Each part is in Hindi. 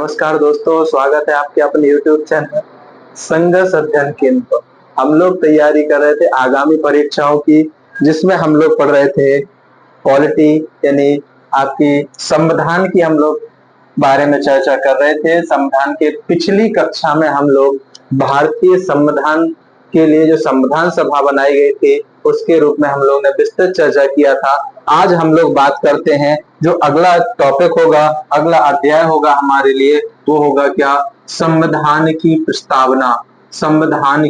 नमस्कार दोस्तों, स्वागत है आपके अपने YouTube चैनल संघर्ष अध्ययन केंद्र पर। हम लोग तैयारी कर रहे थे आगामी परीक्षाओं की, जिसमें हम लोग पढ़ रहे थे पॉलिटी यानी आपकी संविधान की हम लोग बारे में चर्चा कर रहे थे। संविधान के पिछली कक्षा में हम लोग भारतीय संविधान के लिए जो संविधान सभा बनाई गई थी उसके रूप में हम लोग ने विस्तृत चर्चा किया था। आज हम लोग बात करते हैं जो अगला टॉपिक होगा, अगला अध्याय होगा हमारे लिए, वो होगा क्या? संविधान की प्रस्तावना। संविधान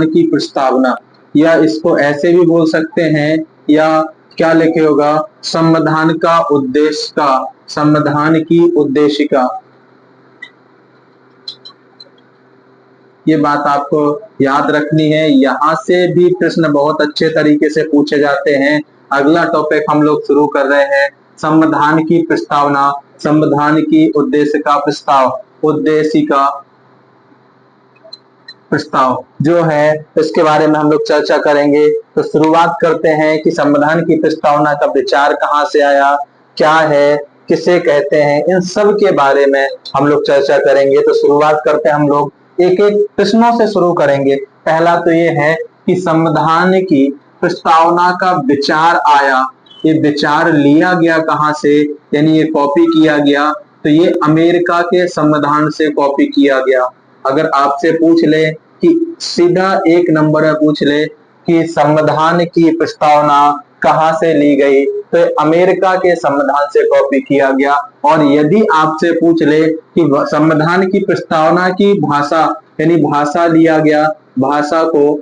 की प्रस्तावना, या इसको ऐसे भी बोल सकते हैं, या क्या लिखे होगा? संविधान का उद्देश्य का, संविधान की उद्देशिका। ये बात आपको याद रखनी है। यहाँ से भी प्रश्न बहुत अच्छे तरीके से पूछे जाते हैं। अगला टॉपिक हम लोग शुरू कर रहे हैं, संविधान की प्रस्तावना, संविधान की उद्देश्य का उद्देशिका प्रस्ताव जो है इसके बारे में हम लोग चर्चा करेंगे। तो शुरुआत करते हैं कि संविधान की प्रस्तावना का विचार कहाँ से आया, क्या है, किसे कहते हैं, इन सब के बारे में हम लोग चर्चा करेंगे। तो शुरुआत करते हैं हम लोग एक एक प्रश्नों से शुरू करेंगे। पहला तो ये है कि संविधान की प्रस्तावना का विचार आया, ये विचार लिया गया कहाँ से, यानी ये कॉपी किया गया, तो ये अमेरिका के संविधान से कॉपी किया गया। अगर आपसे पूछ ले कि सीधा एक नंबर में पूछ ले कि संविधान की प्रस्तावना कहाँ से ली गई, तो अमेरिका के संविधान से कॉपी किया गया। और यदि आपसे पूछ ले कि संविधान की प्रस्तावना की भाषा यानी भाषा लिया गया, भाषा को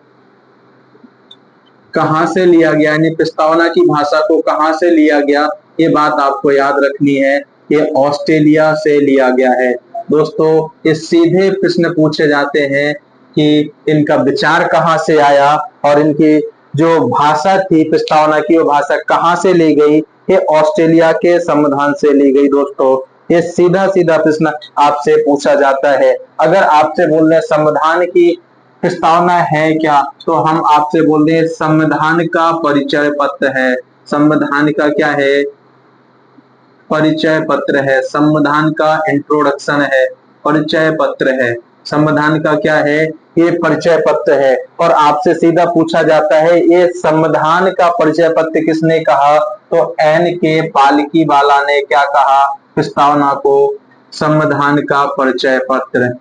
कहाँ से लिया गया, यानी प्रस्तावना की भाषा को कहाँ से लिया गया, ये बात आपको याद रखनी है। ये ऑस्ट्रेलिया से लिया गया है। दोस्तों, ये सीधे प्रश्न पूछे जाते हैं कि इनका विचार कहाँ से आया और इनकी जो भाषा थी प्रस्तावना की, वो भाषा कहाँ से ली गई, ये ऑस्ट्रेलिया के संविधान से ली गई। दोस्तों, ये सीधा सीधा प्रश्न आपसे पूछा जाता है। अगर आपसे बोल रहे संविधान की प्रस्तावना है क्या, तो हम आपसे बोल रहे संविधान का परिचय पत्र है। संविधान का क्या है? परिचय पत्र है। संविधान का इंट्रोडक्शन है, परिचय पत्र है। संविधान का क्या है? ये परिचय पत्र है। और आपसे सीधा पूछा जाता है ये संविधान का परिचय पत्र किसने कहा, तो एन के पालकीवाला ने क्या कहा प्रस्तावना को? संविधान का परिचय पत्र,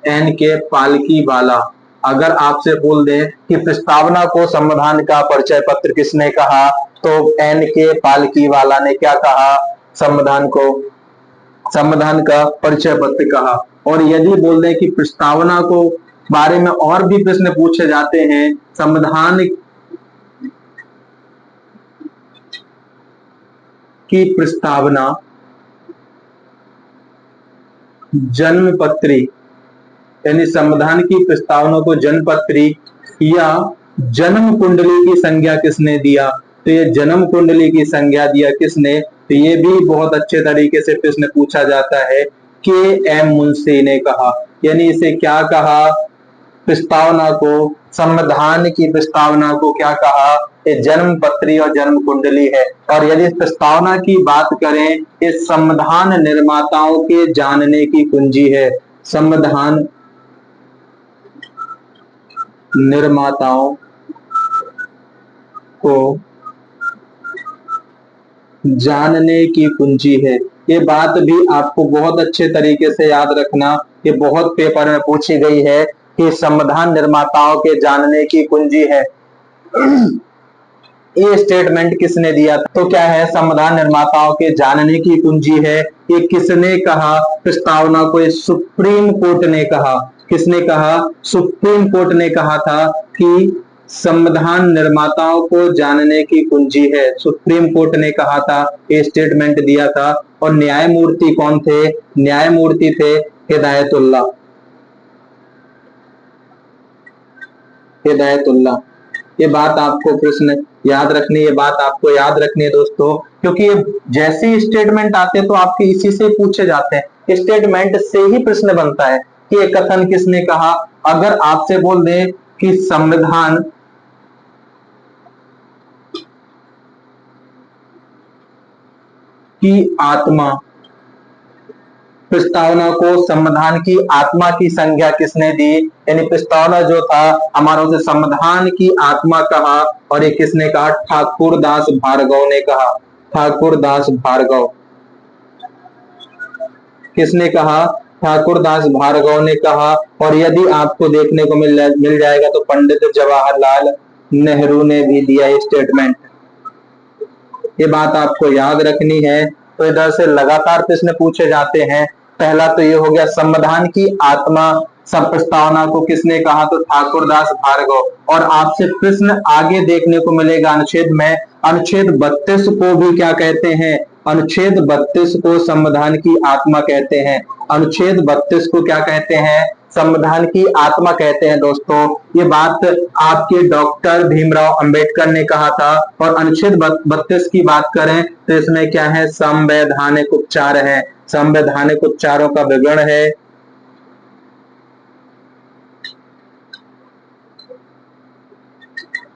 एन के पालकीवाला। अगर आपसे बोल दे कि प्रस्तावना को संविधान का परिचय पत्र किसने कहा, तो एन के पालकीवाला ने क्या कहा? संविधान को संविधान का परिचय पत्र कहा। और यदि बोल दें कि प्रस्तावना को बारे में और भी प्रश्न पूछे जाते हैं, संविधान की प्रस्तावना जन्मपत्री, यानी संविधान की प्रस्तावना को जन्मपत्री या जन्म कुंडली की संज्ञा किसने दिया, तो ये जन्म कुंडली की संज्ञा दिया किसने, तो ये भी बहुत अच्छे तरीके से प्रश्न पूछा जाता है। के एम मुंशी ने कहा, यानी इसे क्या कहा? प्रस्तावना को, संविधान की प्रस्तावना को क्या कहा? ये जन्म पत्री और जन्म कुंडली है। और यदि इस प्रस्तावना की बात करें, ये संविधान निर्माताओं के जानने की कुंजी है। संविधान निर्माताओं को जानने की कुंजी है। ये बात भी आपको बहुत अच्छे तरीके से याद रखना, ये बहुत पेपर में पूछी गई है कि संविधान निर्माताओं के जानने की कुंजी है। ये स्टेटमेंट किसने दिया था, तो क्या है? संविधान निर्माताओं के जानने की कुंजी है। ये किसने कहा प्रस्तावना को? ये सुप्रीम कोर्ट ने कहा। किसने कहा? सुप्रीम कोर्ट ने कहा था कि संविधान निर्माताओं को जानने की कुंजी है। सुप्रीम कोर्ट ने कहा था, ये स्टेटमेंट दिया था। और न्यायमूर्ति कौन थे? न्यायमूर्ति थे हिदायतुल्लाह। हिदायतुल्लाह। ये बात आपको प्रश्न याद रखनी, ये बात आपको याद रखनी है दोस्तों, क्योंकि जैसे ही स्टेटमेंट आते हैं तो आपके इसी से पूछे जाते हैं। स्टेटमेंट से ही प्रश्न बनता है कि ये कथन किसने कहा। अगर आपसे बोल दे कि की आत्मा, प्रस्तावना को संविधान की आत्मा की संज्ञा किसने दी? यानी प्रस्तावना जो था हमारा, उसे संविधान की आत्मा कहा, और ये किसने कहा? ठाकुरदास भार्गव ने कहा। ठाकुरदास भार्गव, किसने कहा? ठाकुरदास भार्गव ने कहा। और यदि आपको देखने को मिल जाएगा तो पंडित जवाहरलाल नेहरू ने भी दिया ये स्टेटमेंट। ये बात आपको याद रखनी है। तो इधर से लगातार प्रश्न पूछे जाते हैं। पहला तो ये हो गया, संविधान की आत्मा सब प्रस्तावना को किसने कहा? तो ठाकुरदास भार्गव। और आपसे प्रश्न आगे देखने को मिलेगा अनुच्छेद में, अनुच्छेद 32 को भी क्या कहते हैं? अनुच्छेद 32 को संविधान की आत्मा कहते हैं। अनुच्छेद 32 को क्या कहते हैं? संविधान की आत्मा कहते हैं। दोस्तों, ये बात आपके डॉक्टर भीमराव अंबेडकर ने कहा था। और अनुच्छेद 32 की बात करें तो इसमें क्या है? संवैधानिक उपचार है। संवैधानिक उपचारों का विवरण है।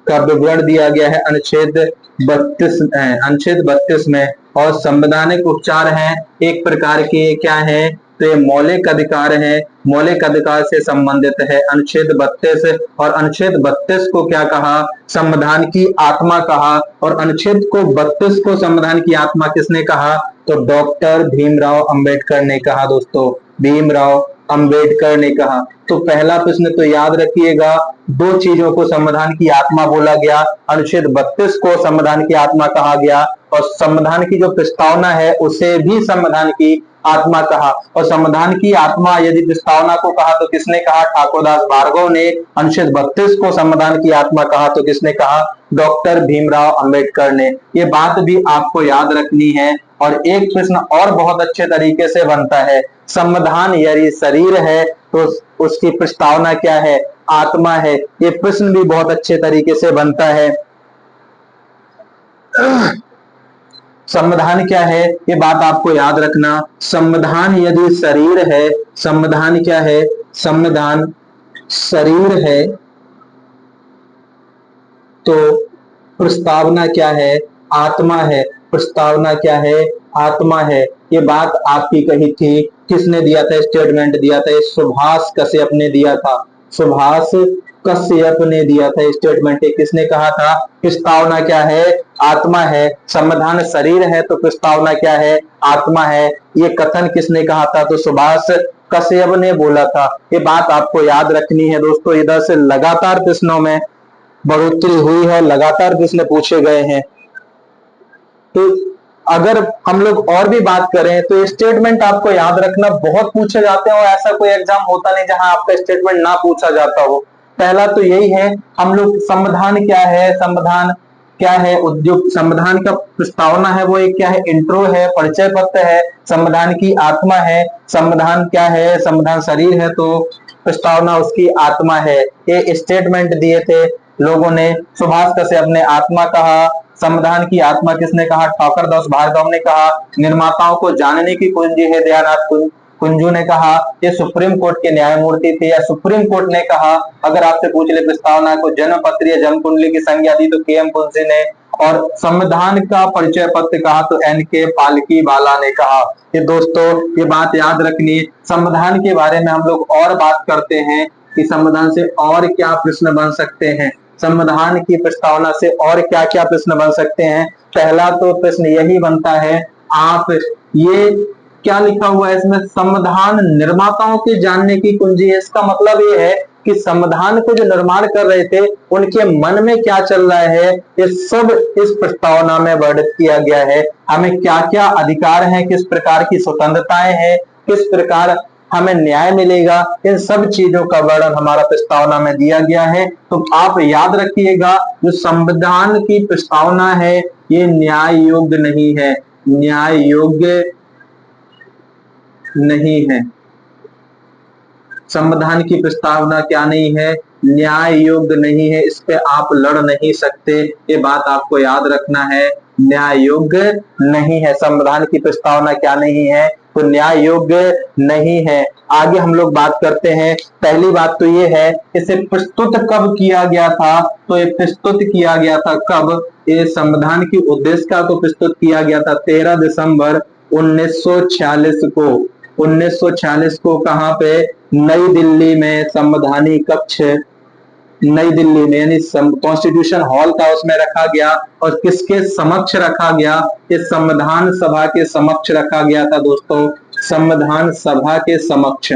का विवरण दिया गया है अनुच्छेद 32 में। और संवैधानिक उपचार हैं एक प्रकार के, क्या है? तो ये मौलिक अधिकार है, मौलिक अधिकार से संबंधित है अनुच्छेद 32। और अनुच्छेद 32 को क्या कहा? संविधान की आत्मा कहा। और अनुच्छेद को 32 को संविधान की आत्मा किसने कहा? तो डॉक्टर भीमराव अंबेडकर ने कहा। दोस्तों, भीमराव अंबेडकर ने कहा। तो पहला प्रश्न तो याद रखिएगा, दो चीजों को संविधान की आत्मा बोला गया। अनुच्छेद 32 को संविधान की आत्मा कहा गया, और संविधान की जो प्रस्तावना है उसे भी संविधान की आत्मा कहा। और संविधान की आत्मा यदि प्रस्तावना को कहा तो किसने कहा? ठाकुरदास भार्गव ने। अनुच्छेद 32 को संविधान की आत्मा कहा तो किसने कहा? डॉक्टर भीमराव अंबेडकर ने। ये बात भी आपको याद रखनी है। और एक प्रश्न और बहुत अच्छे तरीके से बनता है, संविधान यदि शरीर है तो उसकी प्रस्तावना क्या है? आत्मा है। ये प्रश्न भी बहुत अच्छे तरीके से बनता है। संविधान क्या है? ये बात आपको याद रखना। संविधान यदि शरीर है, संविधान क्या है? संविधान शरीर है, तो प्रस्तावना क्या है? आत्मा है। प्रस्तावना क्या है? आत्मा है। ये बात आपकी कही थी। किसने दिया था? स्टेटमेंट दिया था सुभाष कश्यप ने दिया था। सुभाष कश्यप ने दिया था स्टेटमेंट। किसने कहा था? प्रस्तावना क्या है? आत्मा है। संविधान शरीर है तो प्रस्तावना क्या है? आत्मा है। ये कथन किसने कहा था? तो सुभाष कश्यप ने बोला था। ये बात आपको याद रखनी है। दोस्तों, इधर से लगातार प्रश्नों में बढ़ोतरी हुई है, लगातार प्रश्न पूछे गए हैं। तो अगर हम लोग और भी बात करें तो स्टेटमेंट आपको याद रखना बहुत पूछे जाते हैं, और ऐसा कोई एग्जाम होता नहीं जहां आपका स्टेटमेंट ना पूछा जाता हो। पहला तो यही है, हम लोग संविधान क्या है? संविधान क्या है? उद्योग। संविधान का प्रस्तावना है वो एक क्या है? इंट्रो है, परिचय पत्र है। संविधान की आत्मा है। संविधान क्या है? संविधान शरीर है तो प्रस्तावना उसकी आत्मा है। ये स्टेटमेंट दिए थे लोगों ने। सुभाष कश्यप ने आत्मा कहा। संविधान की आत्मा किसने कहा? ठाकुरदास भार्गव ने कहा। निर्माताओं को जानने की कुंजी है, दयानाथ कुंजू ने कहा। ये सुप्रीम कोर्ट के न्यायमूर्ति थे, या सुप्रीम कोर्ट ने कहा। अगर आपसे पूछ ले प्रस्तावना को जन्म पत्र या जन्म कुंडली की संज्ञा दी तो के.एम. मुंशी ने। और संविधान का परिचय पत्र कहा तो N.K. पालकीवाला ने कहा। ये दोस्तों, ये बात याद रखनी। संविधान के बारे में हम लोग और बात करते हैं कि संविधान से और क्या प्रश्न बन सकते हैं। संविधान की प्रस्तावना से और क्या क्या प्रश्न बन सकते हैं। पहला तो प्रश्न यही बनता है, आप ये क्या लिखा हुआ है इसमें? संविधान निर्माताओं के जानने की कुंजी है। इसका मतलब ये है कि संविधान को जो निर्माण कर रहे थे उनके मन में क्या चल रहा है, ये सब इस प्रस्तावना में वर्णित किया गया है। हमें क्या क्या अधिकार हैं, किस प्रकार की स्वतंत्रताएं हैं, किस प्रकार हमें न्याय मिलेगा, इन सब चीजों का वर्णन हमारा प्रस्तावना में दिया गया है। तो आप याद रखिएगा, जो संविधान की प्रस्तावना है ये न्याय योग्य नहीं है। न्याय योग्य नहीं है। संविधान की प्रस्तावना क्या नहीं है? न्याय योग्य नहीं है। इस पे आप लड़ नहीं सकते। ये बात आपको याद रखना है। न्याय योग्य नहीं है। संविधान की प्रस्तावना क्या नहीं है? तो न्याय योग्य नहीं है। आगे हम लोग बात करते हैं। पहली बात तो ये है, इसे प्रस्तुत कब किया गया था? तो ये प्रस्तुत किया गया था कब? ये संविधान की उद्देशिका को प्रस्तुत किया गया था 13 दिसंबर 1946 को। 1946 को कहाँ पे? नई दिल्ली में संवैधानिक कक्ष, नई दिल्ली में, यानी कॉन्स्टिट्यूशन हॉल था, उसमें रखा गया। और किसके समक्ष रखा गया? इस संविधान सभा के समक्ष रखा गया था दोस्तों, संविधान सभा के समक्ष।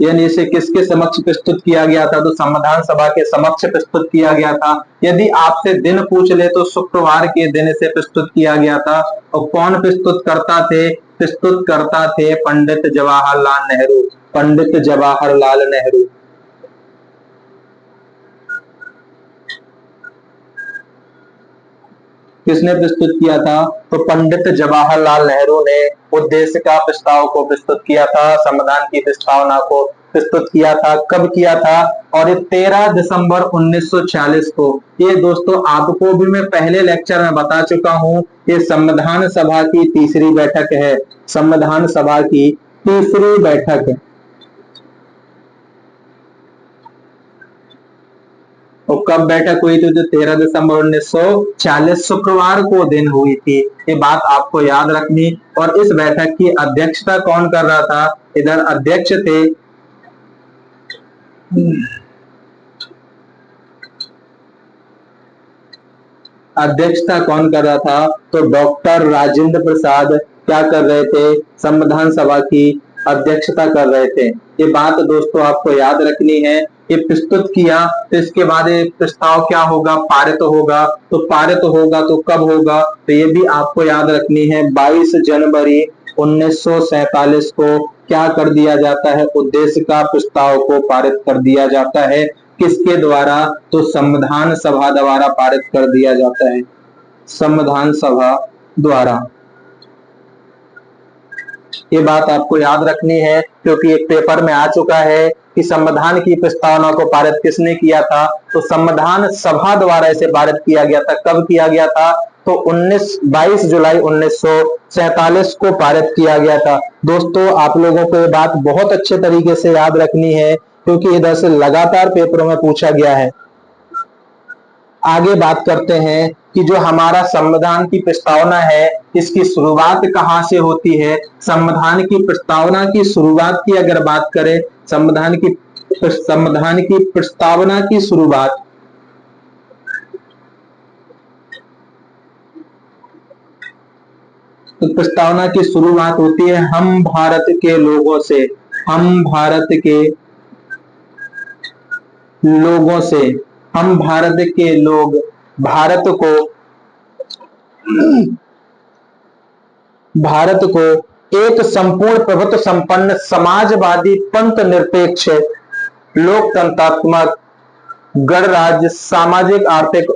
यानी इसे किसके समक्ष प्रस्तुत किया गया था? तो संविधान सभा के समक्ष प्रस्तुत किया गया था। यदि आपसे दिन पूछ ले तो शुक्रवार के दिन इसे प्रस्तुत किया गया था। और कौन प्रस्तुत करता थे? प्रस्तुत करता थे पंडित जवाहरलाल नेहरू। पंडित जवाहरलाल नेहरू। किसने प्रस्तुत किया था? तो पंडित जवाहरलाल नेहरू ने उद्देश्य का प्रस्ताव को प्रस्तुत किया था, संविधान की प्रस्तावना को प्रस्तुत किया था। कब किया था? और ये 13 दिसंबर 1946 को। ये दोस्तों आपको भी मैं पहले लेक्चर में बता चुका हूं, ये संविधान सभा की तीसरी बैठक है। संविधान सभा की तीसरी बैठक है। और कब बैठक हुई थी? जो 13 दिसंबर 1946 शुक्रवार को दिन हुई थी। ये बात आपको याद रखनी। और इस बैठक की अध्यक्षता कौन कर रहा था? इधर अध्यक्ष थे अध्यक्षता कौन कर रहा था? तो डॉक्टर राजेंद्र प्रसाद क्या कर रहे थे? संविधान सभा की अध्यक्षता कर रहे थे। ये बात दोस्तों आपको याद रखनी है। ये प्रस्तुत किया तो इसके बाद ये प्रस्ताव क्या होगा? पारित होगा। तो पारित होगा तो कब होगा? तो ये भी आपको याद रखनी है। 22 जनवरी 1947 को क्या कर दिया जाता है? उद्देश्य का प्रस्ताव को पारित कर दिया जाता है। किसके द्वारा? तो संविधान सभा द्वारा पारित कर दिया जाता है। संविधान सभा द्वारा। ये बात आपको याद रखनी है क्योंकि एक पेपर में आ चुका है कि संविधान की प्रस्तावना को पारित किसने किया था? तो संविधान सभा द्वारा इसे पारित किया गया था। कब किया गया था? तो 22 जुलाई 1947 को पारित किया गया था। दोस्तों आप लोगों को ये बात बहुत अच्छे तरीके से याद रखनी है क्योंकि इधर से लगातार पेपरों में पूछा गया है। आगे बात करते हैं कि जो हमारा संविधान की प्रस्तावना है, इसकी शुरुआत कहां से होती है? संविधान की प्रस्तावना की शुरुआत की अगर बात करें, संविधान की प्रस्तावना की शुरुआत तो प्रस्तावना की शुरुआत होती है हम भारत के लोगों से। हम भारत के लोगों से। हम भारत के लोग भारत को एक संपूर्ण प्रभुत्व संपन्न समाजवादी पंथ निरपेक्ष लोकतंत्रात्मक गणराज्य सामाजिक आर्थिक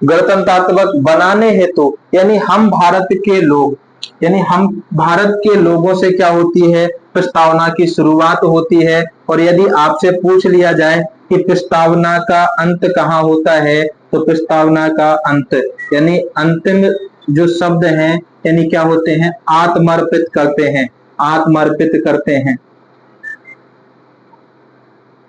गणतंत्रात्मक बनाने हेतु, यानी हम भारत के लोग, यानी हम भारत के लोगों से क्या होती है? प्रस्तावना की शुरुआत होती है। और यदि आपसे पूछ लिया जाए कि प्रस्तावना का अंत कहाँ होता है, तो प्रस्तावना का अंत यानी अंतिम जो शब्द हैं, यानी क्या होते हैं? आत्मर्पित करते हैं। आत्मर्पित करते हैं।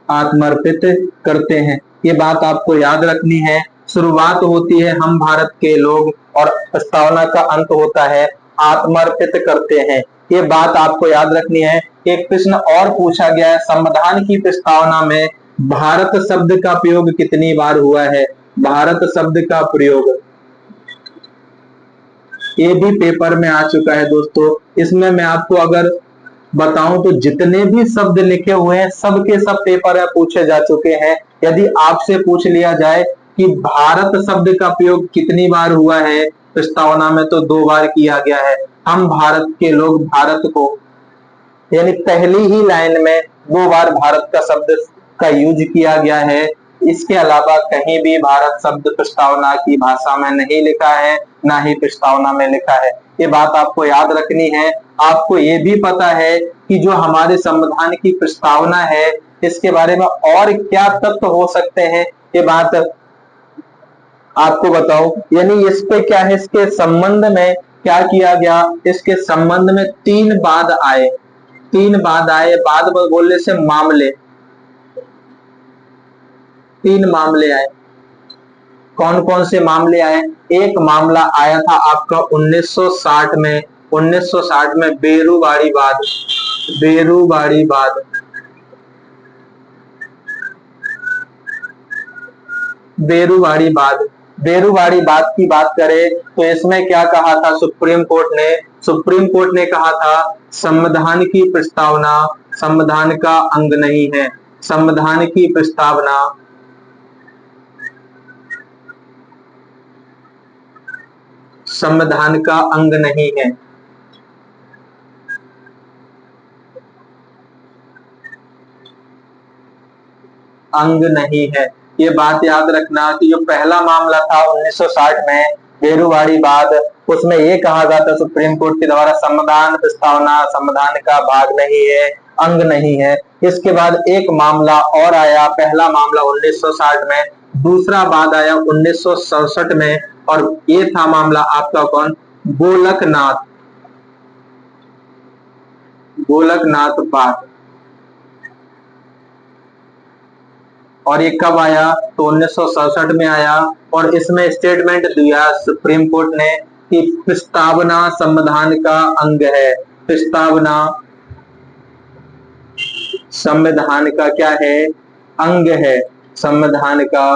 आत्मर्पित करते हैं। ये बात आपको याद रखनी है। शुरुआत होती है हम भारत के लोग और प्रस्तावना का अंत होता है आत्मर्पित करते हैं। ये बात आपको याद रखनी है। एक प्रश्न और पूछा गया है, संविधान की प्रस्तावना में भारत शब्द का प्रयोग कितनी बार हुआ है? भारत शब्द का प्रयोग ये भी पेपर में आ चुका है दोस्तों। इसमें मैं आपको अगर बताऊं तो जितने भी शब्द लिखे हुए हैं सब के सब पेपर में पूछे जा चुके हैं। यदि आपसे पूछ लिया जाए कि भारत शब्द का प्रयोग कितनी बार हुआ है प्रस्तावना में, तो 2 बार किया गया है। हम भारत के लोग भारत को, यानी पहली ही लाइन में 2 बार भारत का शब्द का यूज किया गया है। इसके अलावा कहीं भी भारत शब्द प्रस्तावना की भाषा में नहीं लिखा है, ना ही प्रस्तावना में लिखा है। ये बात आपको याद रखनी है। आपको ये भी पता है कि जो हमारे संविधान की प्रस्तावना है, इसके बारे में और क्या तत्व हो सकते हैं, ये बात आपको बताओ। यानी इस पे क्या है, इसके संबंध में क्या किया गया? इसके संबंध में 3 बाद आए। 3 बाद आए। बाद बोलने से मामले, तीन मामले आए। कौन कौन से मामले आए? एक मामला आया था आपका 1960 में, 1960 में बेरूवाड़ी वाद, बेरूवाड़ी वाद, बेरूवाड़ी वाद, बेरूवाड़ी वाद की बात करें तो इसमें क्या कहा था सुप्रीम कोर्ट ने? सुप्रीम कोर्ट ने कहा था संविधान की प्रस्तावना संविधान का अंग नहीं है, संविधान की प्रस्तावना संविधान का अंग नहीं है। अंग नहीं है, ये बात याद रखना कि जो पहला मामला था 1960 में बेरूवाड़ी वाद, उसमें ये कहा गया था सुप्रीम कोर्ट के द्वारा संविधान प्रस्तावना संविधान का भाग नहीं है, अंग नहीं है। इसके बाद एक मामला और आया, पहला मामला 1960 में, दूसरा वाद आया 1967 में, और ये था मामला आपका कौन? गोलकनाथ, गोलकनाथ वाद। और ये कब आया? तो 1967 में आया, और इसमें स्टेटमेंट दिया सुप्रीम कोर्ट ने कि प्रस्तावना संविधान का अंग है, प्रस्तावना संविधान का क्या है? अंग है, संविधान का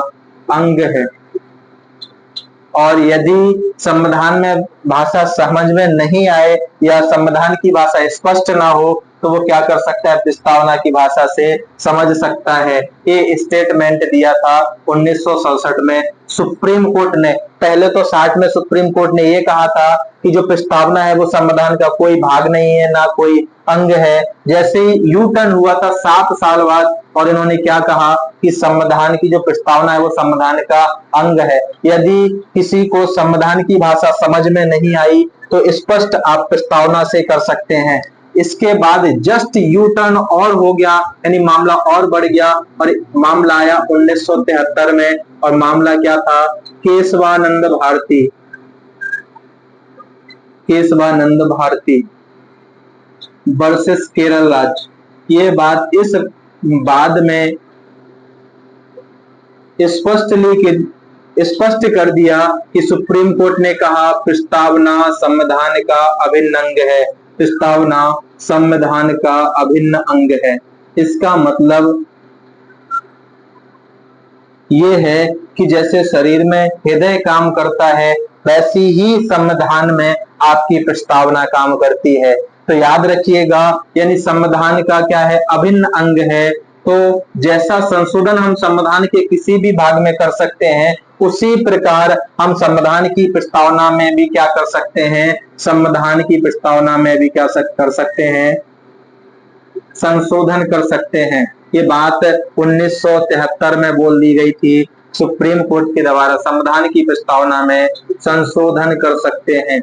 अंग है। और यदि संविधान में भाषा समझ में नहीं आए या संविधान की भाषा स्पष्ट ना हो तो वो क्या कर सकता है? प्रस्तावना की भाषा से समझ सकता है। ये स्टेटमेंट दिया था 1967 में सुप्रीम कोर्ट ने। पहले तो 60 में सुप्रीम कोर्ट ने ये कहा था कि जो प्रस्तावना है वो संविधान का कोई भाग नहीं है, ना कोई अंग है। जैसे ही यू टर्न हुआ था 7 साल बाद, और इन्होंने क्या कहा कि संविधान की जो प्रस्तावना है वो संविधान का अंग है। यदि किसी को संविधान की भाषा समझ में नहीं आई तो स्पष्ट आप प्रस्तावना से कर सकते हैं। इसके बाद जस्ट यू टर्न और हो गया, यानी मामला और बढ़ गया, और मामला आया 1973 में, और मामला क्या था? केशवानंद भारती, केशवानंद भारती वर्सेस केरल राज्य। ये बात इस बाद में स्पष्ट कर दिया कि सुप्रीम कोर्ट ने कहा प्रस्तावना संविधान का अभिन्न अंग है, प्रस्तावना संविधान का अभिन्न अंग है। इसका मतलब ये है कि जैसे शरीर में हृदय काम करता है वैसी ही संविधान में आपकी प्रस्तावना काम करती है। तो याद रखिएगा, यानी संविधान का क्या है? अभिन्न अंग है। तो जैसा संशोधन हम संविधान के किसी भी भाग में कर सकते हैं, उसी प्रकार हम संविधान की प्रस्तावना में भी क्या कर सकते हैं? संविधान की प्रस्तावना में भी क्या कर सकते हैं? संशोधन कर सकते हैं। ये बात 1973 में बोल दी गई थी सुप्रीम कोर्ट के द्वारा, संविधान की प्रस्तावना में संशोधन कर सकते हैं।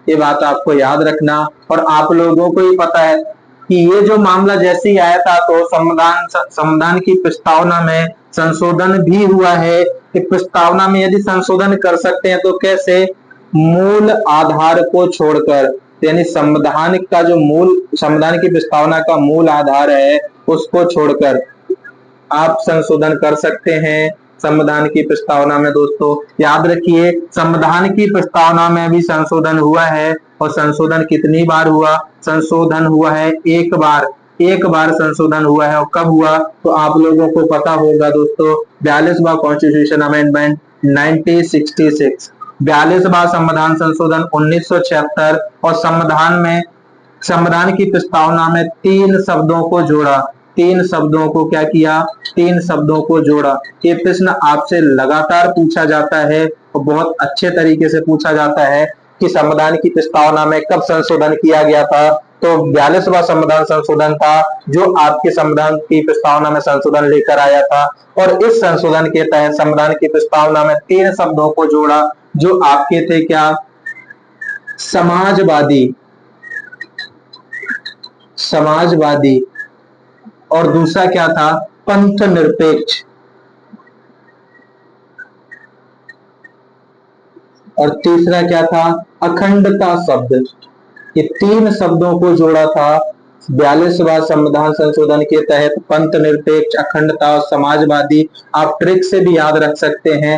ये बात आपको याद रखना। और आप लोगों को ही पता है कि ये जो मामला जैसे ही आया था तो संविधान की प्रस्तावना में संशोधन भी हुआ है कि प्रस्तावना में यदि संशोधन कर सकते हैं तो कैसे? मूल आधार को छोड़कर, यानी संविधान का जो मूल, संविधान की प्रस्तावना का मूल आधार है उसको छोड़कर आप संशोधन कर सकते हैं संविधान की प्रस्तावना में। दोस्तों याद रखिए, संविधान की प्रस्तावना में भी संशोधन हुआ है, और संशोधन कितनी बार हुआ? संशोधन हुआ है एक बार, एक बार संशोधन हुआ है। और कब हुआ? तो आप लोगों को पता होगा दोस्तों, 42वां कॉन्स्टिट्यूशन अमेंडमेंट 1966, 42वां संविधान संशोधन 1976। और संविधान की प्रस्तावना में 3 शब्दों को जोड़ा, 3 शब्दों को क्या किया? 3 शब्दों को जोड़ा। ये प्रश्न आपसे लगातार पूछा जाता है और बहुत अच्छे तरीके से पूछा जाता है कि संविधान की प्रस्तावना में कब संशोधन किया गया था? तो 42वां संविधान संशोधन था जो आपके संविधान की प्रस्तावना में संशोधन लेकर आया था। और इस संशोधन के तहत संविधान की प्रस्तावना में 3 शब्दों को जोड़ा जो आपके थे क्या? समाजवादी, समाजवादी, और दूसरा क्या था? पंथ निरपेक्ष, और तीसरा क्या था? अखंडता शब्द। ये 3 शब्दों को जोड़ा था 42वां संविधान संशोधन के तहत पंथ निरपेक्ष, अखंडता और समाजवादी, आप ट्रिक से भी याद रख सकते हैं,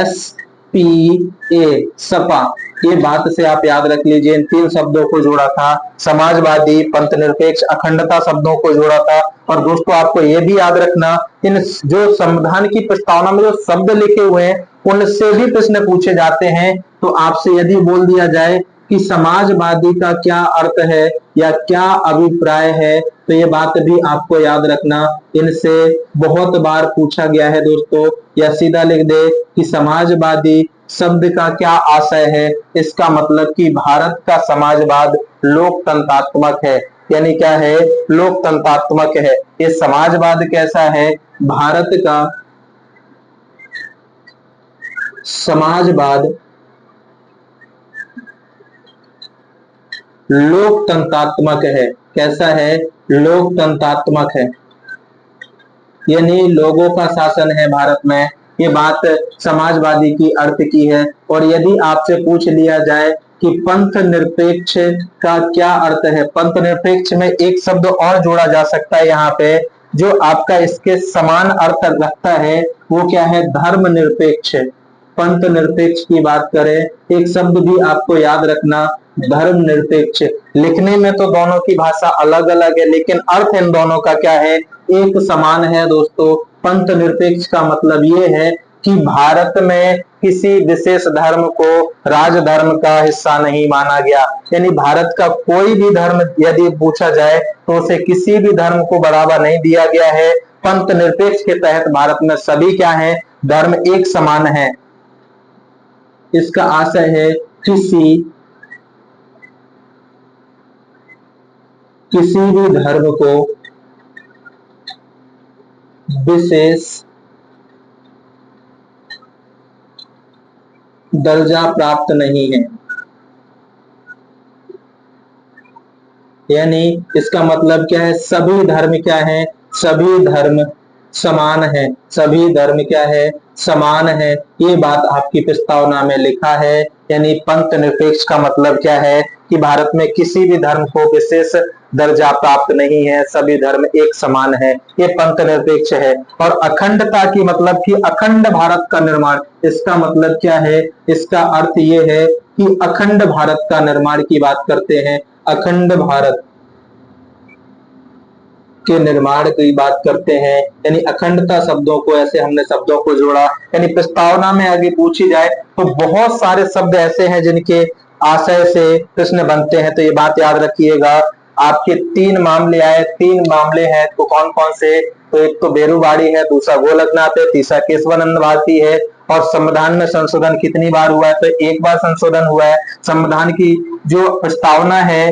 SPA, सपा, ये बात से आप याद रख लीजिए। इन तीन शब्दों को जोड़ा था, समाजवादी, पंथ निरपेक्ष, अखंडता शब्दों को जोड़ा था। और दोस्तों आपको ये भी याद रखना, इन जो संविधान की प्रस्तावना में जो शब्द लिखे हुए हैं उनसे भी प्रश्न पूछे जाते हैं। तो आपसे यदि बोल दिया जाए कि समाजवादी का क्या अर्थ है या क्या अभिप्राय है, तो ये बात भी आपको याद रखना, इनसे बहुत बार पूछा गया है दोस्तों। या सीधा लिख दे कि समाजवादी शब्द का क्या आशय है, इसका मतलब कि भारत का समाजवाद लोकतंत्रात्मक है, यानी क्या है, लोकतंत्रात्मक है। ये समाजवाद कैसा है, भारत का समाजवाद लोकतंत्रात्मक है। कैसा है, लोकतंत्रात्मक है, यानी लोगों का शासन है भारत में। ये बात समाजवादी की अर्थ की है। और यदि आपसे पूछ लिया जाए कि पंथ निरपेक्ष का क्या अर्थ है, पंथ निरपेक्ष में एक शब्द और जोड़ा जा सकता है यहाँ पे, जो आपका इसके समान अर्थ रखता है, वो क्या है, धर्म निरपेक्ष। पंथ निरपेक्ष की बात करें, एक शब्द भी आपको याद रखना, धर्म निरपेक्ष। लिखने में तो दोनों की भाषा अलग अलग है, लेकिन अर्थ इन दोनों का क्या है, एक समान है दोस्तों। पंथ निरपेक्ष का मतलब ये है कि भारत में किसी विशेष धर्म को राजधर्म का हिस्सा नहीं माना गया, यानी भारत का कोई भी धर्म यदि पूछा जाए तो उसे किसी भी धर्म को बढ़ावा नहीं दिया गया है। पंथ निरपेक्ष के तहत भारत में सभी क्या है, धर्म एक समान है। इसका आशय है किसी भी धर्म को विशेष दर्जा प्राप्त नहीं है, यानी इसका मतलब क्या है, सभी धर्म क्या है, सभी धर्म समान है, सभी धर्म क्या है, समान है। ये बात आपकी प्रस्तावना में लिखा है। यानी पंथ निरपेक्ष का मतलब क्या है कि भारत में किसी भी धर्म को विशेष दर्जा प्राप्त नहीं है, सभी धर्म एक समान है, ये पंथ निरपेक्ष है। और अखंडता की मतलब कि अखंड भारत का निर्माण, इसका मतलब क्या है, इसका अर्थ ये है कि अखंड भारत का निर्माण की बात करते हैं, अखंड भारत के निर्माण की बात करते हैं। यानी अखंडता शब्दों को ऐसे हमने शब्दों को जोड़ा। यानी प्रस्तावना में आगे पूछी जाए तो बहुत सारे शब्द ऐसे हैं जिनके आशय से प्रश्न बनते हैं, तो ये बात याद रखिएगा। आपके तीन मामले आए, तीन मामले हैं, तो कौन कौन से, तो एक तो बेरूबाड़ी है, दूसरा गोलकनाथ है, तीसरा केशवानंद भारती है। और संविधान में संशोधन कितनी बार हुआ है, तो एक बार संशोधन हुआ है। संविधान की जो प्रस्तावना है,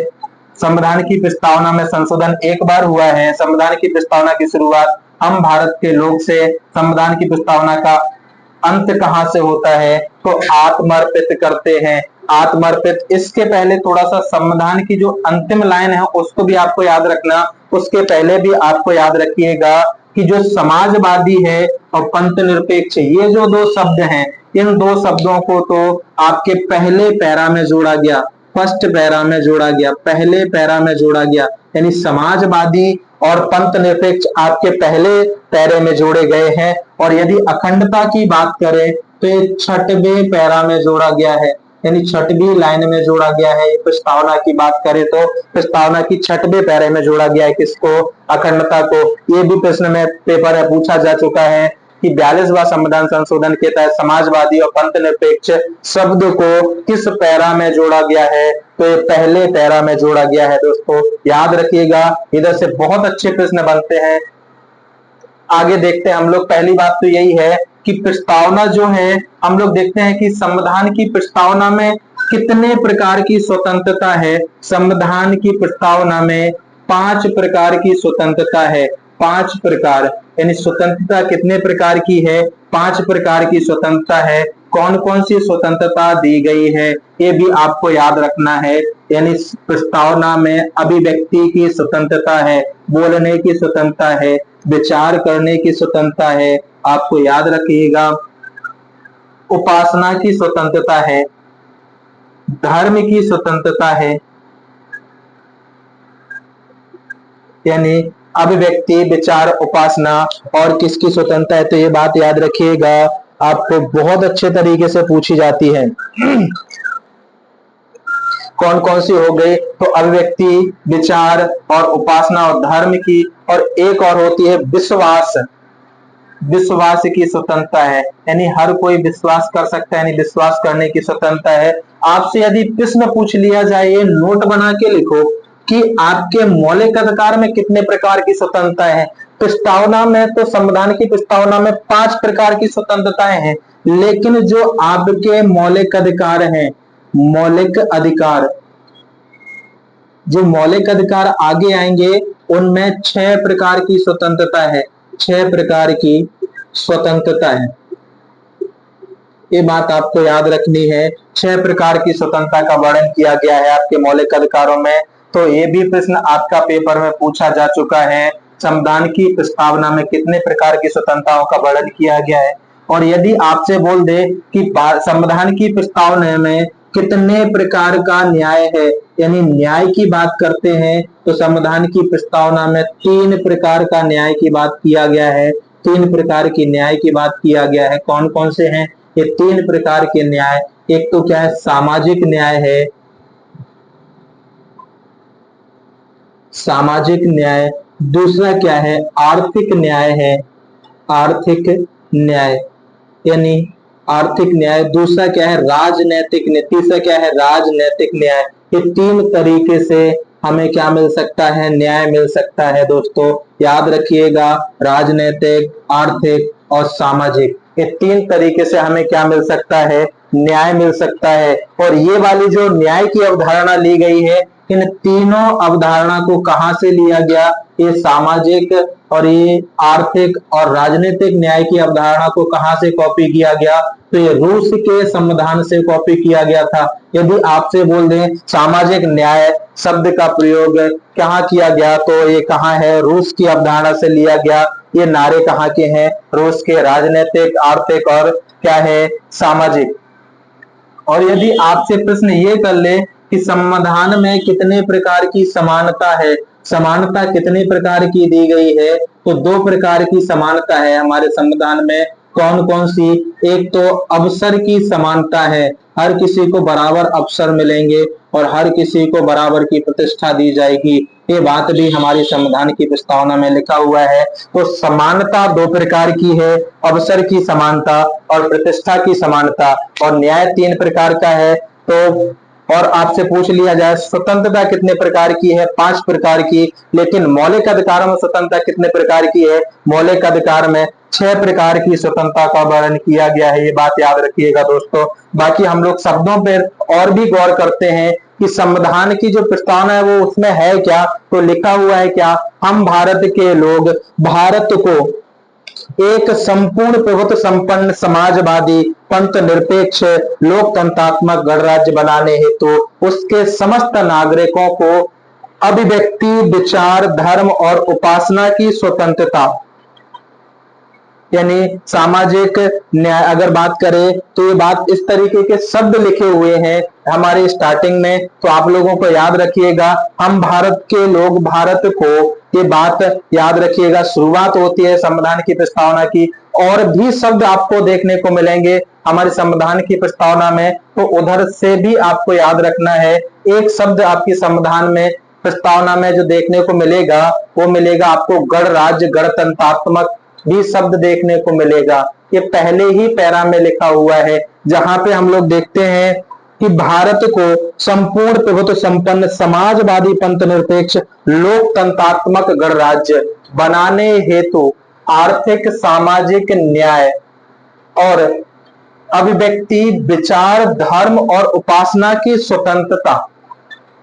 संविधान की प्रस्तावना में संशोधन एक बार हुआ है। संविधान की प्रस्तावना की शुरुआत हम भारत के लोग से, संविधान की प्रस्तावना का अंत कहां से होता है, तो आत्मर्पित करते हैं, आत्मर्पित। इसके पहले थोड़ा सा संविधान की जो अंतिम लाइन है उसको भी आपको याद रखना, उसके पहले भी आपको याद रखिएगा कि जो समाजवादी है और पंथ निरपेक्ष, ये जो दो शब्द हैं, इन दो शब्दों को तो आपके पहले पैरा में जोड़ा गया, फर्स्ट पैरा में जोड़ा गया, पहले पैरा में जोड़ा गया। यानी समाजवादी और पंथ निरपेक्ष आपके पहले पैरे में जोड़े गए हैं। और यदि अखंडता की बात करें तो ये छठवें पैरा में जोड़ा गया है, यानी छठवीं लाइन में जोड़ा गया है। प्रस्तावना की बात करें तो प्रस्तावना की छठवें पैरे में जोड़ा गया है, किसको, अखंडता को। ये भी प्रश्न में पेपर में पूछा जा चुका है कि 42वां संविधान संशोधन के तहत समाजवादी और पंथ निरपेक्ष शब्द को किस पैरा में जोड़ा गया है, तो ये पहले पैरा में जोड़ा गया है दोस्तों, याद रखिएगा। इधर से बहुत अच्छे प्रश्न बनते हैं। आगे देखते हैं हम लोग। पहली बात तो यही है कि प्रस्तावना जो है, हम लोग देखते हैं कि संविधान की प्रस्तावना में कितने प्रकार की स्वतंत्रता है। संविधान की प्रस्तावना में 5 प्रकार की स्वतंत्रता है, 5 प्रकार। यानी स्वतंत्रता कितने प्रकार की है, 5 प्रकार की स्वतंत्रता है। कौन कौन सी स्वतंत्रता दी गई है, ये भी आपको याद रखना है। यानी प्रस्तावना में अभिव्यक्ति की स्वतंत्रता है, बोलने की स्वतंत्रता है, विचार करने की स्वतंत्रता है, आपको याद रखिएगा। उपासना की स्वतंत्रता है, धर्म की स्वतंत्रता है, यानी अभिव्यक्ति, विचार, उपासना और किसकी स्वतंत्रता है, तो ये बात याद रखिएगा, आपको बहुत अच्छे तरीके से पूछी जाती है। कौन कौन सी हो गई, तो अभिव्यक्ति, विचार और उपासना और धर्म की, और एक और होती है विश्वास, विश्वास की स्वतंत्रता है, यानी हर कोई विश्वास कर सकता है, यानी विश्वास करने की स्वतंत्रता है। आपसे यदि प्रश्न पूछ लिया जाए, ये नोट बना के लिखो कि आपके मौलिक अधिकार में कितने प्रकार की स्वतंत्रता है। प्रस्तावना में, तो संविधान की प्रस्तावना में 5 प्रकार की स्वतंत्रताएं हैं, लेकिन जो आपके मौलिक अधिकार हैं, मौलिक अधिकार, जो मौलिक अधिकार आगे आएंगे उनमें 6 प्रकार की स्वतंत्रता है, 6 प्रकार की स्वतंत्रता है। ये बात आपको याद रखनी है, 6 प्रकार की स्वतंत्रता का वर्णन किया गया है आपके मौलिक अधिकारों में। तो ये भी प्रश्न आपका पेपर में पूछा जा चुका है, संविधान की प्रस्तावना में कितने प्रकार की स्वतंत्रताओं का वर्णन किया गया है। और यदि आपसे बोल दे कि संविधान की प्रस्तावना में कितने प्रकार का न्याय है, यानी न्याय की बात करते हैं, तो संविधान की प्रस्तावना में 3 प्रकार का न्याय की बात किया गया है, 3 प्रकार की न्याय की बात किया गया है। कौन कौन से हैं ये 3 प्रकार के न्याय? एक तो क्या है, सामाजिक न्याय है, सामाजिक न्याय। दूसरा क्या है, आर्थिक न्याय है, आर्थिक न्याय, यानी आर्थिक न्याय। दूसरा क्या है, राजनैतिक न्याय। तीसरा क्या है, राजनैतिक न्याय। ये 3 तरीके से हमें क्या मिल सकता है, न्याय मिल सकता है। दोस्तों याद रखिएगा, राजनैतिक, आर्थिक और सामाजिक, ये 3 तरीके से हमें क्या मिल सकता है, न्याय मिल सकता है। और ये वाली जो न्याय की अवधारणा ली गई है, इन तीनों अवधारणा को कहां से लिया गया, ये सामाजिक और ये आर्थिक और राजनीतिक न्याय की अवधारणा को कहां से कॉपी किया गया, तो ये रूस के संविधान से कॉपी किया गया था। यदि आपसे बोल दें सामाजिक न्याय शब्द का प्रयोग कहाँ किया गया, तो ये कहाँ है, रूस की अवधारणा से लिया गया। ये नारे कहाँ के हैं, रूस के, राजनीतिक, आर्थिक और क्या है, सामाजिक। और यदि आपसे प्रश्न ये कर ले कि संविधान में कितने प्रकार की समानता है, समानता कितने प्रकार की दी गई है, तो 2 प्रकार की समानता है हमारे संविधान में। कौन कौन सी, एक तो अवसर की समानता है, हर किसी को बराबर अवसर मिलेंगे और हर किसी को बराबर की प्रतिष्ठा दी जाएगी, ये बात भी हमारी संविधान की प्रस्तावना में लिखा हुआ है। तो समानता 2 प्रकार की है, अवसर की समानता और प्रतिष्ठा की समानता। और न्याय 3 प्रकार का है। तो और आपसे पूछ लिया जाए स्वतंत्रता कितने प्रकार की है, 5 प्रकार की। लेकिन मौलिक अधिकारों में स्वतंत्रता कितने प्रकार की है, मौलिक अधिकार में 6 प्रकार की स्वतंत्रता का वर्णन किया गया है, ये बात याद रखिएगा दोस्तों। बाकी हम लोग शब्दों पर और भी गौर करते हैं कि संविधान की जो प्रस्तावना है वो उसमें है क्या, तो लिखा हुआ है क्या, हम भारत के लोग भारत को एक संपूर्ण प्रभुत्व संपन्न समाजवादी पंथ निरपेक्ष लोकतंत्रात्मक गणराज्य बनाने हेतु उसके समस्त नागरिकों को अभिव्यक्ति, विचार, धर्म और उपासना की स्वतंत्रता, यानी सामाजिक न्याय अगर बात करें तो ये बात इस तरीके के शब्द लिखे हुए हैं हमारे स्टार्टिंग में, तो आप लोगों को याद रखिएगा, हम भारत के लोग भारत को, ये बात याद रखिएगा। शुरुआत होती है संविधान की प्रस्तावना की, और भी शब्द आपको देखने को मिलेंगे हमारे संविधान की प्रस्तावना में, तो उधर से भी आपको याद रखना है। एक शब्द आपकी संविधान में प्रस्तावना में जो देखने को मिलेगा वो मिलेगा आपको गणराज्य, गणतंत्रात्मक भी शब्द देखने को मिलेगा। ये पहले ही पैरा में लिखा हुआ है, जहां पे हम लोग देखते हैं कि भारत को संपूर्ण प्रभुत्व संपन्न समाजवादी पंथ निरपेक्ष लोकतंत्रात्मक गणराज्य बनाने हेतु आर्थिक, सामाजिक न्याय और अभिव्यक्ति, विचार, धर्म और उपासना की स्वतंत्रता,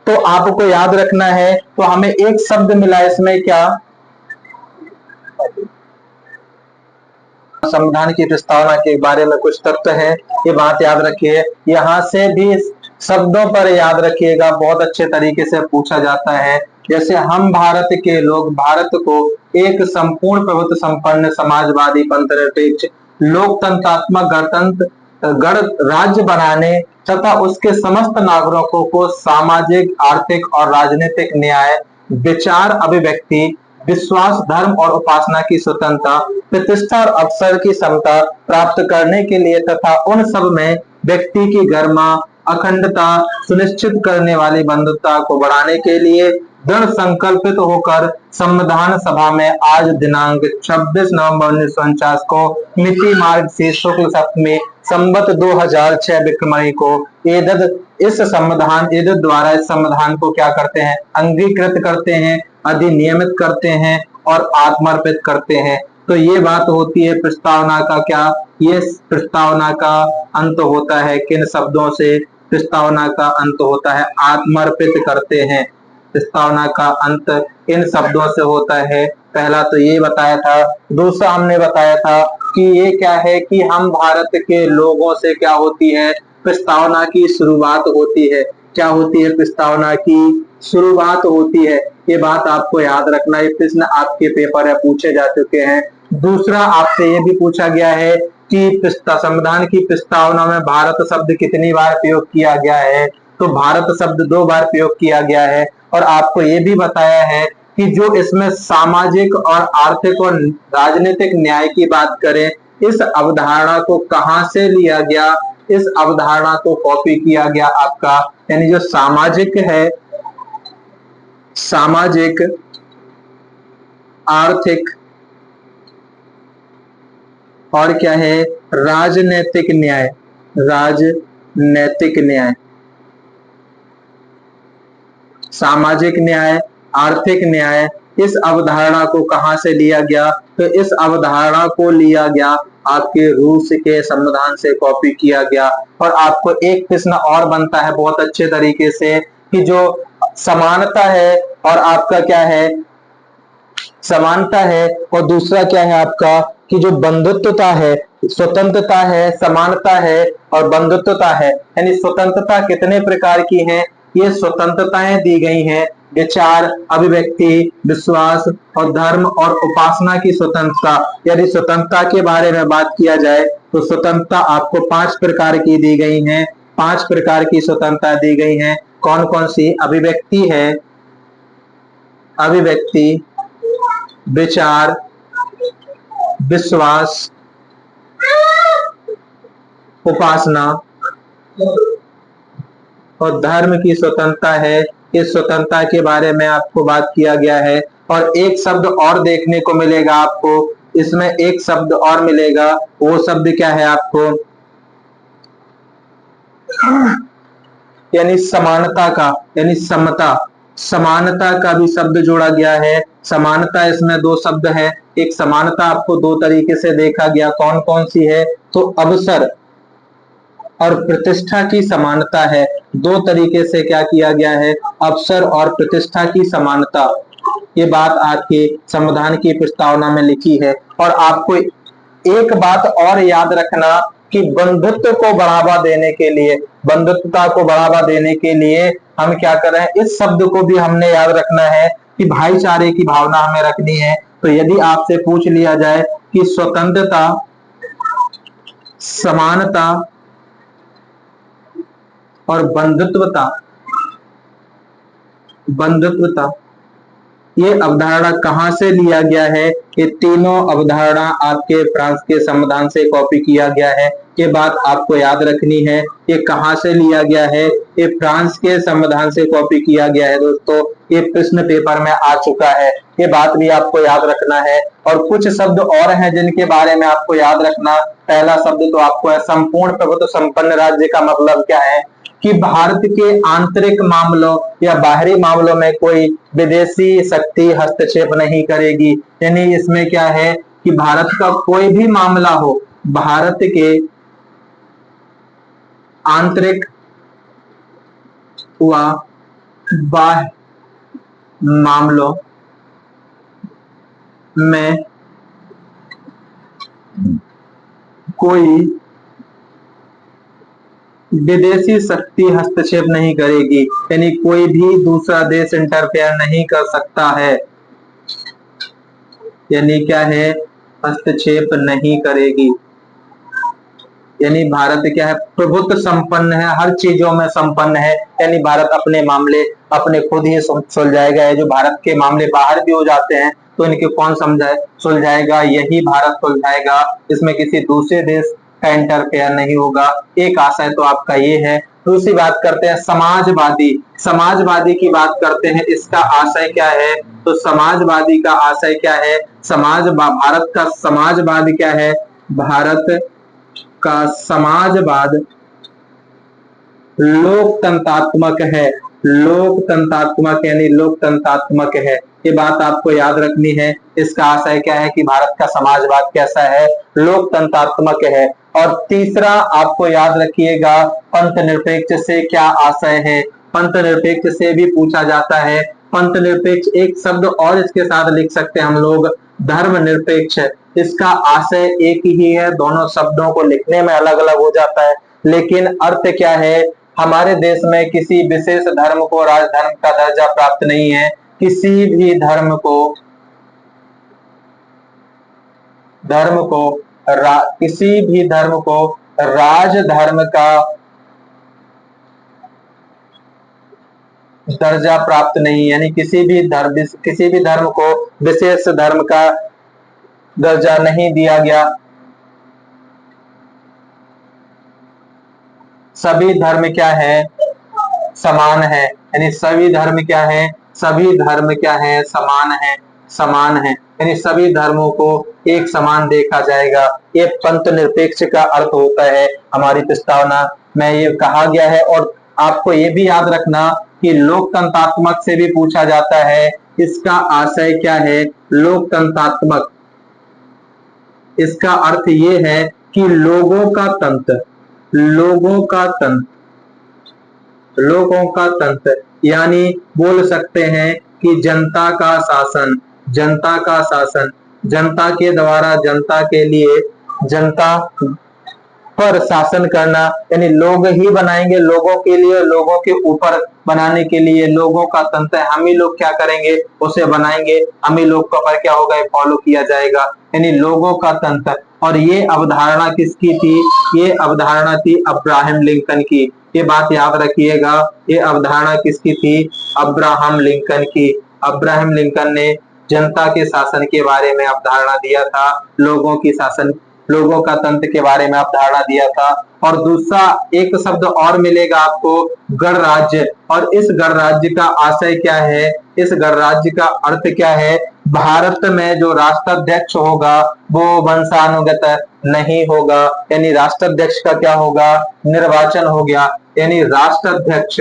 तो आपको याद रखना है। तो हमें एक शब्द मिला इसमें, क्या, संविधान की प्रस्तावना के बारे में कुछ तथ्य है, ये बात याद रखिए। यहां से भी शब्दों पर याद रखिएगा, बहुत अच्छे तरीके से पूछा जाता है। जैसे हम भारत के लोग भारत को एक संपूर्ण प्रभुत्व संपन्न समाजवादी पंथ निरपेक्ष लोकतंत्रात्मक गणतंत्र गण राज्य बनाने तथा उसके समस्त नागरिकों को सामाजिक, आर्थिक और राजनीतिक न्याय विचार, अभिव्यक्ति, विश्वास, धर्म और उपासना की स्वतंत्रता, प्रतिष्ठा और अवसर की समता प्राप्त करने के लिए तथा उन सब में व्यक्ति की गरिमा, अखंडता सुनिश्चित करने वाली बंधुता को बढ़ाने के लिए दृढ़ संकल्पित होकर संविधान सभा में आज दिनांक 26 नवंबर 1949 को मिति मार्ग से शुक्ल सप्तमी संवत 2006 विक्रमणी को एतद द्वारा इस संविधान को क्या करते हैं, अंगीकृत करते हैं, अधिनियमित करते हैं और आत्मर्पित करते हैं। तो ये बात होती है प्रस्तावना का क्या, ये प्रस्तावना का अंत होता है किन शब्दों से, प्रस्तावना का अंत होता है आत्मर्पित करते हैं। प्रस्तावना का अंत इन शब्दों से होता है। पहला तो ये बताया था, दूसरा हमने बताया था कि ये क्या है कि हम भारत के लोगों से क्या होती है, प्रस्तावना की शुरुआत होती है। क्या होती है, प्रस्तावना की शुरुआत होती है। ये बात आपको याद रखना, ये प्रश्न आपके पेपर में पूछे जा चुके हैं। दूसरा आपसे ये भी पूछा गया है कि संविधान की प्रस्तावना में भारत शब्द कितनी बार प्रयोग किया गया है, तो भारत शब्द 2 बार प्रयोग किया गया है। और आपको ये भी बताया है कि जो इसमें सामाजिक और आर्थिक और राजनीतिक न्याय की बात करें, इस अवधारणा को कहां से लिया गया, इस अवधारणा को कॉपी किया गया आपका, यानी जो सामाजिक है, सामाजिक, आर्थिक और क्या है, राजनैतिक न्याय, राजनैतिक न्याय, सामाजिक न्याय, आर्थिक न्याय, इस अवधारणा को कहां से लिया गया, तो इस अवधारणा को लिया गया आपके रूस के संविधान से कॉपी किया गया। और आपको एक प्रश्न और बनता है बहुत अच्छे तरीके से कि जो समानता है और आपका क्या है, समानता है, और दूसरा क्या है आपका कि जो बंधुत्वता है, स्वतंत्रता है, समानता है और बंधुत्वता है, यानी स्वतंत्रता कितने प्रकार की है, ये स्वतंत्रताएं दी गई हैं, विचार, अभिव्यक्ति, विश्वास और धर्म और उपासना की स्वतंत्रता। यदि स्वतंत्रता के बारे में बात किया जाए तो स्वतंत्रता आपको 5 प्रकार की दी गई है, 5 प्रकार की स्वतंत्रता दी गई है। कौन कौन सी, अभिव्यक्ति है, अभिव्यक्ति, विचार, विश्वास, उपासना और धर्म की स्वतंत्रता है। इस स्वतंत्रता के बारे में आपको बात किया गया है। और एक शब्द और देखने को मिलेगा आपको, इसमें एक शब्द और मिलेगा, वो शब्द क्या है आपको, यानी समानता का, यानी समता, समानता का भी शब्द जोड़ा गया है। समानता, इसमें 2 शब्द है, एक समानता आपको 2 तरीके से देखा गया, कौन कौन सी है, तो अवसर और प्रतिष्ठा की समानता है। 2 तरीके से क्या किया गया है, अवसर और प्रतिष्ठा की समानता। ये बात आपके संविधान की प्रस्तावना में लिखी है। और आपको एक बात और याद रखना कि बंधुत्व को बढ़ावा देने के लिए, बंधुत्वता को बढ़ावा देने के लिए हम क्या कर रहे हैं, इस शब्द को भी हमने याद रखना है कि भाईचारे की भावना हमें रखनी है। तो यदि आपसे पूछ लिया जाए कि स्वतंत्रता, समानता और बंधुत्वता, बंधुत्वता ये अवधारणा कहां से लिया गया है, ये तीनों अवधारणा आपके फ्रांस के संविधान से कॉपी किया गया है। ये बात आपको याद रखनी है, ये कहां से लिया गया है, ये फ्रांस के संविधान से कॉपी किया गया है दोस्तों। ये प्रश्न पेपर में आ चुका है, ये बात भी आपको याद रखना है। और कुछ शब्द और हैं जिनके बारे में आपको याद रखना। पहला शब्द तो आपको है संपूर्ण प्रभुत्व संपन्न राज्य का मतलब क्या है कि भारत के आंतरिक मामलों या बाहरी मामलों में कोई विदेशी शक्ति हस्तक्षेप नहीं करेगी। यानी इसमें क्या है कि भारत का कोई भी मामला हो, भारत के आंतरिक व बाह्य मामलों में कोई विदेशी शक्ति हस्तक्षेप नहीं करेगी, यानी कोई भी दूसरा देश इंटरफेयर नहीं कर सकता है, यानी क्या है, हस्तक्षेप नहीं करेगी। यानी भारत क्या है, प्रभुत्व संपन्न है, हर चीजों में संपन्न है। यानी भारत अपने मामले अपने खुद ही सुलझाएगा। जो भारत के मामले बाहर भी हो जाते हैं तो इनके कौन सुलझाएगा, यही भारत सुलझाएगा। इसमें किसी दूसरे देश का इंटरफेयर नहीं होगा। एक आशय तो आपका ये है। दूसरी बात करते हैं समाजवादी। समाजवादी की बात करते हैं, इसका आशय क्या है? तो समाजवादी का आशय क्या है? भारत का समाजवाद क्या है? भारत का समाजवाद लोकतंत्रात्मक है। लोकतंत्रात्मक यानी लोकतंत्रात्मक है, ये बात आपको याद रखनी है। इसका आशय क्या है कि भारत का समाजवाद कैसा है? लोकतंत्रात्मक है। और तीसरा आपको याद रखिएगा, पंथ निरपेक्ष से क्या आशय है? पंथ निरपेक्ष से भी पूछा जाता है। पंथ निरपेक्ष एक शब्द और इसके साथ लिख सकते हैं हम लोग, धर्म निरपेक्ष। इसका आशय एक ही है, दोनों शब्दों को लिखने में अलग अलग हो जाता है, लेकिन अर्थ क्या है? हमारे देश में किसी विशेष धर्म को राजधर्म का दर्जा प्राप्त नहीं है। किसी भी धर्म को किसी भी धर्म को राजधर्म का दर्जा प्राप्त नहीं, यानी किसी भी धर्म को विशेष धर्म का दर्जा नहीं दिया गया। सभी धर्म क्या है? समान है। यानी सभी धर्म क्या है? सभी धर्म क्या है? समान है। समान है यानी सभी धर्मों को एक समान देखा जाएगा। ये पंथ निरपेक्ष का अर्थ होता है। हमारी प्रस्तावना में ये कहा गया है। और आपको ये भी याद रखना कि लोकतंत्रात्मक से भी पूछा जाता है। इसका आशय क्या है? लोकतंत्रात्मक, इसका अर्थ ये है कि लोगों का तंत्र, लोगों का तंत्र, लोगों का तंत्र, यानी बोल सकते हैं कि जनता का शासन, जनता का शासन, जनता के द्वारा जनता के लिए, जनता पर शासन करना। यानी लोग ही बनाएंगे लोगों के लिए, लोगों के ऊपर बनाने के लिए लोगों का तंत्र है। हम ही लोग क्या करेंगे? उसे बनाएंगे, हम ही लोग पर क्या होगा? फॉलो किया जाएगा। यानी लोगों का तंत्र। और ये अवधारणा किसकी थी? ये अवधारणा थी अब्राहम लिंकन की। ये बात याद रखिएगा, ये अवधारणा किसकी थी? अब्राहम लिंकन की। अब्राहम लिंकन ने जनता के शासन के बारे में अवधारणा दिया था, लोगों का तंत्र के बारे में अवधारणा दिया था। और दूसरा एक शब्द और मिलेगा आपको, गणराज्य। और इस गणराज्य का आशय क्या है? इस गणराज्य का अर्थ क्या है? भारत में जो राष्ट्राध्यक्ष होगा वो वंशानुगत नहीं होगा। यानी राष्ट्राध्यक्ष का क्या होगा? निर्वाचन हो गया। यानी राष्ट्राध्यक्ष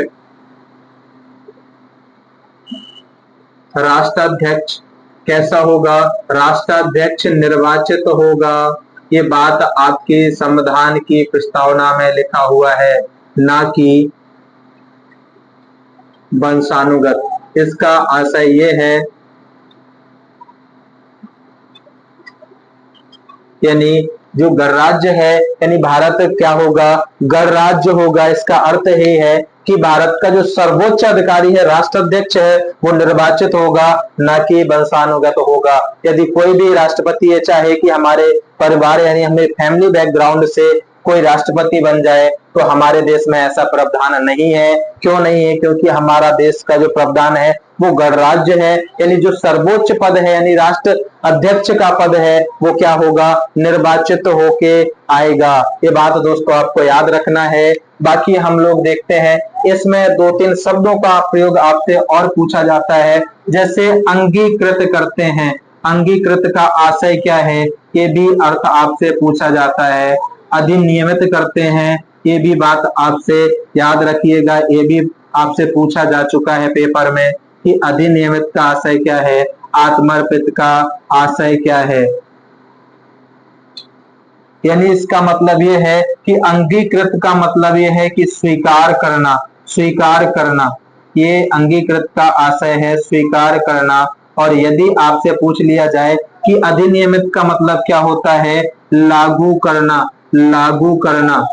कैसा होगा? राष्ट्राध्यक्ष निर्वाचित होगा। ये बात आपके संविधान की प्रस्तावना में लिखा हुआ है, ना कि वंशानुगत। इसका आशय ये है, यानी जो गणराज्य है, यानी भारत क्या होगा? गणराज्य होगा। इसका अर्थ ये है कि भारत का जो सर्वोच्च अधिकारी है, राष्ट्राध्यक्ष है, वो निर्वाचित होगा, ना कि वंशानुगत होगा। यदि कोई भी राष्ट्रपति है, चाहे कि हमारे परिवार यानी हमें फैमिली बैकग्राउंड से कोई राष्ट्रपति बन जाए, तो हमारे देश में ऐसा प्रावधान नहीं है। क्यों नहीं है? क्योंकि हमारा देश का जो प्रावधान है वो गणराज्य है। यानी जो सर्वोच्च पद है, यानी राष्ट्र अध्यक्ष का पद है, वो क्या होगा? निर्वाचित होके आएगा। ये बात दोस्तों आपको याद रखना है। बाकी हम लोग देखते हैं, इसमें 2-3 शब्दों का प्रयोग आपसे और पूछा जाता है, जैसे अंगीकृत करते हैं। अंगीकृत का आशय क्या है? ये भी अर्थ आपसे पूछा जाता है। अधिनियमित करते हैं, ये भी बात आपसे याद रखिएगा। ये भी आपसे पूछा जा चुका है पेपर में कि अधिनियमित का आशय क्या है, आत्मर्पित का आशय क्या है। यानी इसका मतलब ये है कि अंगीकृत का मतलब ये है कि स्वीकार करना, स्वीकार करना। ये अंगीकृत का आशय है, स्वीकार करना। और यदि आपसे पूछ लिया जाए कि अधिनियमित का मतलब क्या होता है? लागू करना, लागू करना।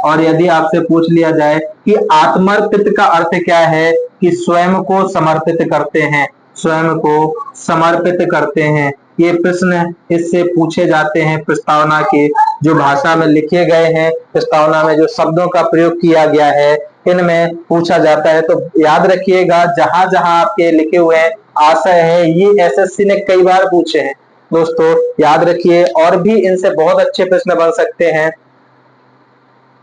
और यदि आपसे पूछ लिया जाए कि आत्मर्पित का अर्थ क्या है? कि स्वयं को समर्पित करते हैं, स्वयं को समर्पित करते हैं। ये प्रश्न इससे पूछे जाते हैं प्रस्तावना के, जो भाषा में लिखे गए हैं, प्रस्तावना में जो शब्दों का प्रयोग किया गया है, इनमें पूछा जाता है। तो याद रखिएगा, जहां जहां आपके लिखे हुए हैं आशय है, ये एसएससी ने कई बार पूछे हैं दोस्तों, याद रखिए। और भी इनसे बहुत अच्छे प्रश्न बन सकते हैं।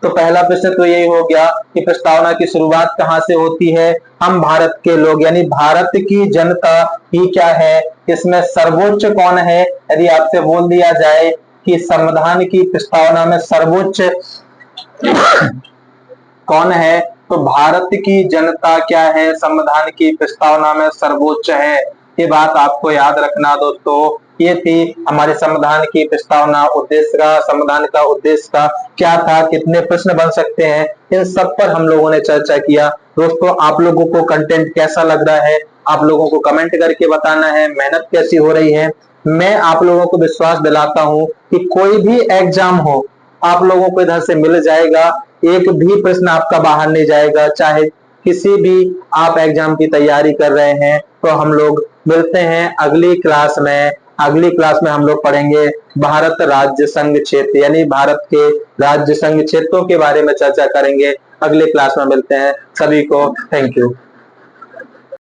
तो पहला प्रश्न तो यही हो गया कि प्रस्तावना की शुरुआत कहां से होती है। हम भारत के लोग यानी भारत की जनता ही क्या है, इसमें सर्वोच्च कौन है। यदि आपसे बोल दिया जाए कि संविधान की प्रस्तावना में सर्वोच्च कौन है, तो भारत की जनता क्या है, संविधान की प्रस्तावना में सर्वोच्च है। ये बात आपको याद रखना दोस्तों। ये थी हमारे संविधान की प्रस्तावना, उद्देश्य का, संविधान का उद्देश्य का क्या था, कितने प्रश्न बन सकते हैं, इन सब पर हम लोगों ने चर्चा किया। दोस्तों, आप लोगों को कंटेंट कैसा लग रहा है, आप लोगों को कमेंट करके बताना है। मेहनत कैसी हो रही है। मैं आप लोगों को विश्वास दिलाता हूं कि कोई भी एग्जाम हो, आप लोगों को इधर से मिल जाएगा। एक भी प्रश्न आपका बाहर नहीं जाएगा। चाहे किसी भी आप एग्जाम की तैयारी कर रहे हैं, तो हम लोग मिलते हैं अगली क्लास में। अगली क्लास में हम लोग पढ़ेंगे भारत राज्य संघ क्षेत्र, यानी भारत के राज्य संघ क्षेत्रों के बारे में चर्चा करेंगे। अगले क्लास में मिलते हैं। सभी को थैंक यू।